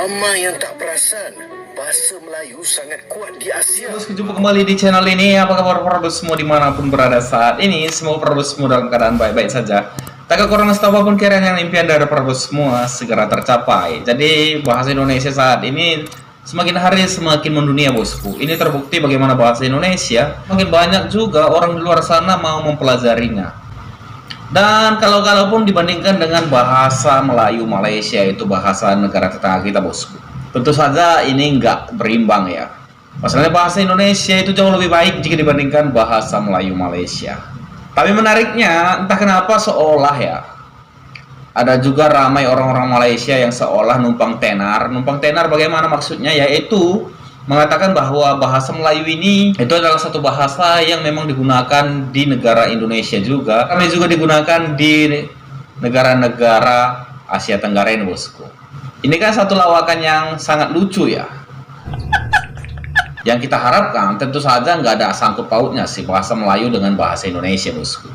Ramai yang tak perasan, bahasa Melayu sangat kuat di Asia. Bosku, jumpa kembali di channel ini. Apa kabar para bos semua dimanapun berada saat ini? Semoga para bos semua dalam keadaan baik-baik saja. Tak kekurangan apapun kiranya impian dari para bos semua segera tercapai. Jadi bahasa Indonesia saat ini semakin hari semakin mendunia, bosku. Ini terbukti bagaimana bahasa Indonesia makin banyak juga orang di luar sana mau mempelajarinya. Dan kalaupun dibandingkan dengan bahasa Melayu Malaysia, itu bahasa negara tetangga kita, bosku, tentu saja ini nggak berimbang ya. Masalahnya bahasa Indonesia itu jauh lebih baik jika dibandingkan bahasa Melayu Malaysia. Tapi menariknya, entah kenapa seolah ya, ada juga ramai orang-orang Malaysia yang seolah numpang tenar. Numpang tenar bagaimana maksudnya? Yaitu mengatakan bahwa bahasa Melayu ini itu adalah satu bahasa yang memang digunakan di negara Indonesia juga. Kami juga digunakan di negara-negara Asia Tenggara ini, bosku. Ini kan satu lawakan yang sangat lucu ya. Yang kita harapkan tentu saja nggak ada sangkut pautnya sih bahasa Melayu dengan bahasa Indonesia, bosku.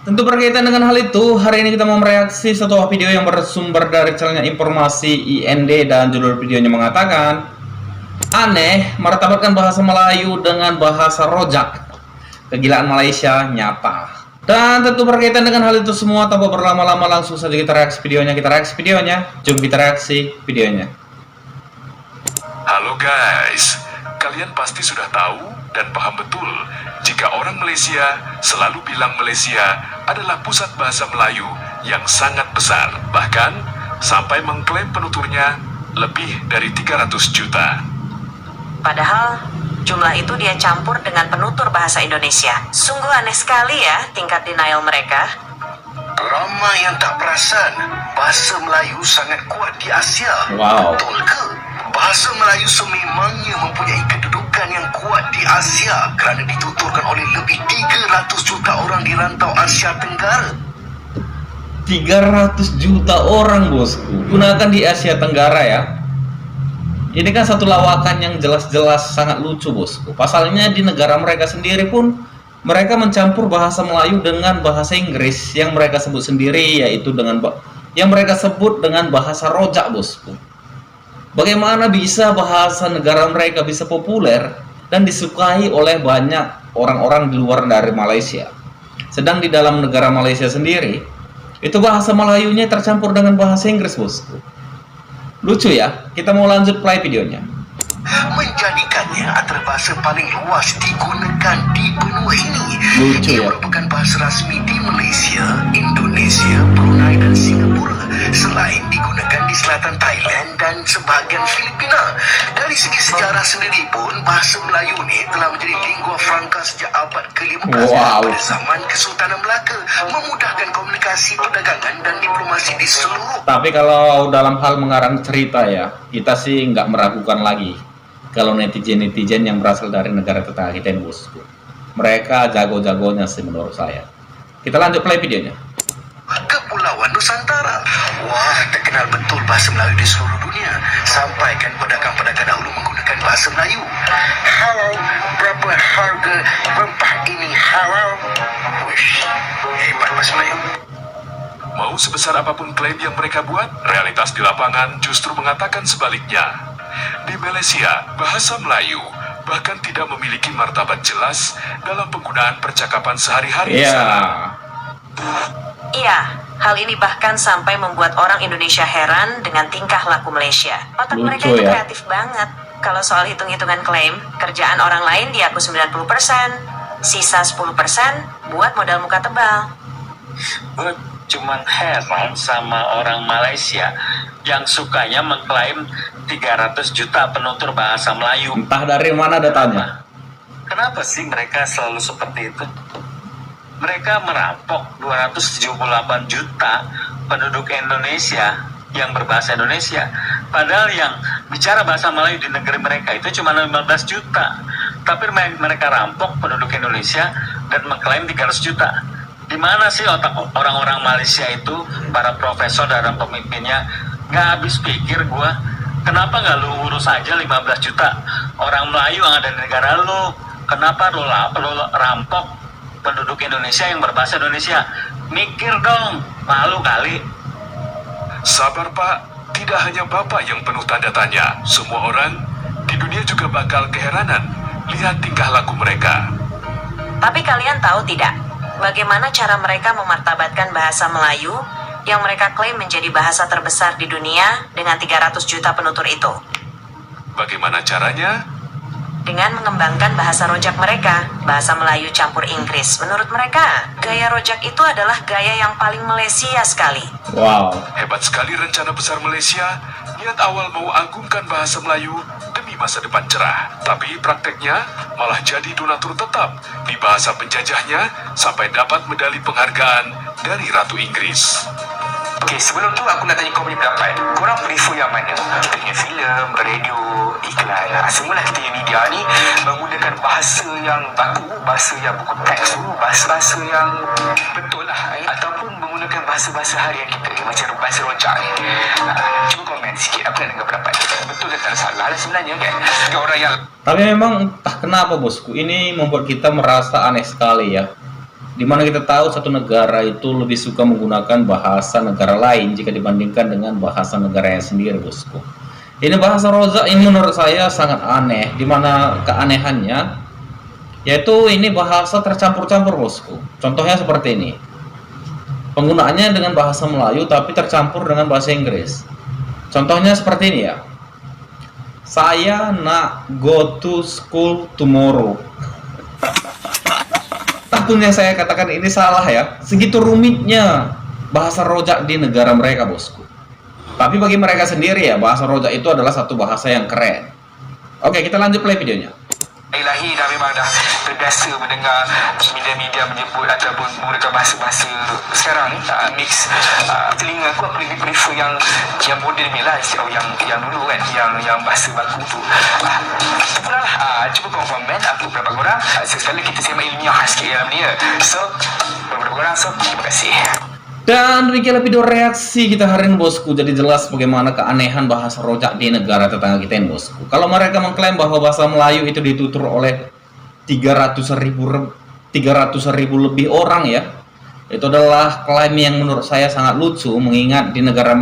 Tentu berkaitan dengan hal itu, hari ini kita mau mereaksi satu video yang bersumber dari channelnya Informasi IND, dan judul videonya mengatakan aneh martabatkan bahasa Melayu dengan bahasa rojak, kegilaan Malaysia nyata. Dan tentu berkaitan dengan hal itu semua, tanpa berlama-lama langsung saja kita reaksi videonya. Jom kita reaksi videonya. Halo guys, kalian pasti sudah tahu dan paham betul jika orang Malaysia selalu bilang Malaysia adalah pusat bahasa Melayu yang sangat besar, bahkan sampai mengklaim penuturnya lebih dari 300 juta. Padahal jumlah itu dia campur dengan penutur bahasa Indonesia. Sungguh aneh sekali ya tingkat denial mereka. Ramai yang tak perasan, bahasa Melayu sangat kuat di Asia. Wow. Betul ke? Bahasa Melayu sememangnya mempunyai kedudukan yang kuat di Asia kerana dituturkan oleh lebih 300 juta orang di rantau Asia Tenggara. 300 juta orang, bosku, gunakan di Asia Tenggara ya. Ini kan satu lawakan yang jelas-jelas sangat lucu, bosku. Pasalnya di negara mereka sendiri pun mereka mencampur bahasa Melayu dengan bahasa Inggris yang mereka sebut sendiri, yaitu dengan yang mereka sebut dengan bahasa rojak, bosku. Bagaimana bisa bahasa negara mereka bisa populer dan disukai oleh banyak orang-orang di luar dari Malaysia, sedang di dalam negara Malaysia sendiri itu bahasa Melayunya tercampur dengan bahasa Inggris, bosku. Lucu ya. Kita mau lanjut play videonya. Menjadikannya antara bahasa paling luas digunakan di benua ini. Lucu Ia ya. merupakan bahasa rasmi di Malaysia, Indonesia, Brunei dan Singapura. Selain digunakan di selatan Thailand dan sebahagian Filipina. Dari segi sejarah sendiri pun, bahasa Melayu ini telah menjadi lingua franca sejak abad ke-15 Wow. pada zaman Kesultanan Melaka, memudahkan komunikasi perdagangan dan diplomasi di seluruh. Tapi kalau dalam hal mengarang cerita ya, kita sih nggak meragukan lagi kalau netizen-netizen yang berasal dari negara tetangga kita ini, bosku. Mereka jago-jagonya sih menurut saya. Kita lanjut play videonya. Kepulauan Nusantara. Wah, terkenal betul bahasa Melayu di seluruh dunia. Sampaikan pedagang-pedagang dahulu menggunakan bahasa Melayu. Halo, berapa harga rempah ini? Halo. Wish, hebat bahasa Melayu. Mau sebesar apapun klaim yang mereka buat, realitas di lapangan justru mengatakan sebaliknya. Di Malaysia, bahasa Melayu bahkan tidak memiliki martabat jelas dalam penggunaan percakapan sehari-hari. Iya. Iya, hal ini bahkan sampai membuat orang Indonesia heran dengan tingkah laku Malaysia. Otak Lucu mereka itu ya. kreatif banget. Kalau soal hitung-hitungan klaim, kerjaan orang lain diaku 90%, sisa 10% buat modal muka tebal. Gue cuman heran sama orang Malaysia yang sukanya mengklaim 300 juta penutur bahasa Melayu. Entah dari mana datanya. Kenapa sih mereka selalu seperti itu? Mereka merampok 278 juta penduduk Indonesia yang berbahasa Indonesia. Padahal yang bicara bahasa Melayu di negeri mereka itu cuma 15 juta. Tapi mereka rampok penduduk Indonesia dan mengklaim 300 juta. Di mana sih otak orang-orang Malaysia itu, para profesor dan pemimpinnya? Nggak habis pikir gua. Kenapa nggak lu urus aja 15 juta orang Melayu yang ada di negara lu? Kenapa lu rampok penduduk Indonesia yang berbahasa Indonesia? Mikir dong, malu kali. Sabar Pak, Tidak hanya Bapak yang penuh tanda tanya, semua orang di dunia juga bakal keheranan lihat tingkah laku mereka. Tapi kalian tahu tidak, bagaimana cara mereka memartabatkan bahasa Melayu yang mereka klaim menjadi bahasa terbesar di dunia dengan 300 juta penutur itu? Bagaimana caranya? Dengan mengembangkan bahasa rojak mereka, bahasa Melayu campur Inggris. Menurut mereka, gaya rojak itu adalah gaya yang paling Malaysia sekali. Wow. Hebat sekali rencana besar Malaysia. Niat awal mau agungkan bahasa Melayu demi masa depan cerah. Tapi prakteknya malah jadi donatur tetap di bahasa penjajahnya sampai dapat medali penghargaan dari Ratu Inggris. Okey, sebelum tu aku nak tanya kau punya pendapat. Korang prefer yang mana? Kita punya filem, radio, iklan. Semualah kita punya media ni menggunakan bahasa yang baku, bahasa yang buku teks tu, bahasa-bahasa yang betul lah. Ataupun menggunakan bahasa-bahasa harian kita, macam bahasa rojak ni. Cuba komen sikit, aku nak dengar pendapat. Betul ke tak ada salah lah sebenarnya kan? Ada orang yang Tapi memang entah kenapa bosku, ini membuat kita merasa aneh sekali ya. Dimana kita tahu satu negara itu lebih suka menggunakan bahasa negara lain jika dibandingkan dengan bahasa negaranya sendiri bosku. Ini bahasa rojak ini menurut saya sangat aneh, dimana keanehannya yaitu ini bahasa tercampur-campur bosku. Contohnya seperti ini. Penggunaannya dengan bahasa Melayu tapi tercampur dengan bahasa Inggris. Contohnya seperti ini ya. Saya nak go to school tomorrow. Takutnya saya katakan ini salah ya. Segitu rumitnya bahasa rojak di negara mereka bosku. Tapi bagi mereka sendiri ya, bahasa rojak itu adalah satu bahasa yang keren. Oke, kita lanjut play videonya. lahir dah memang dah terbiasa mendengar media-media menyebut ataupun menggunakan bahasa-bahasa sekarang ni mix telinga aku lebih prefer yang moden ni lah yang dulu kan yang bahasa baku tu itulah cuba kau komen aku berapa korang sekali kita sembang ilmiah sikit dalam ni ya so berapa korang so terima kasih. Dan demikianlah video reaksi kita hari ini bosku. Jadi jelas bagaimana keanehan bahasa rojak di negara tetangga kita ini bosku. Kalau mereka mengklaim bahwa bahasa Melayu itu ditutur oleh 300.000 lebih orang ya, itu adalah klaim yang menurut saya sangat lucu mengingat di negara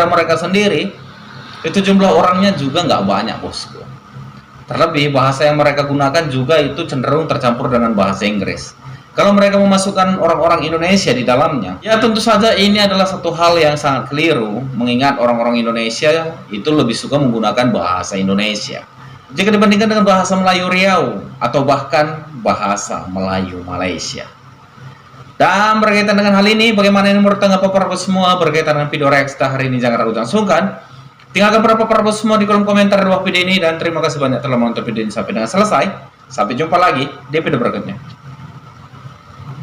mereka sendiri itu jumlah orangnya juga nggak banyak bosku. Terlebih bahasa yang mereka gunakan juga itu cenderung tercampur dengan bahasa Inggris. Kalau mereka memasukkan orang-orang Indonesia di dalamnya, ya tentu saja ini adalah satu hal yang sangat keliru, mengingat orang-orang Indonesia itu lebih suka menggunakan bahasa Indonesia jika dibandingkan dengan bahasa Melayu Riau atau bahkan bahasa Melayu Malaysia. Dan berkaitan dengan hal ini, bagaimana ini menurut tanggapan para semua berkaitan dengan video reaksi hari ini? Jangan ragu, jangan sungkan. Tinggalkan para semua di kolom komentar di bawah video ini, dan terima kasih banyak telah menonton video ini sampai dengan selesai. Sampai jumpa lagi di video berikutnya.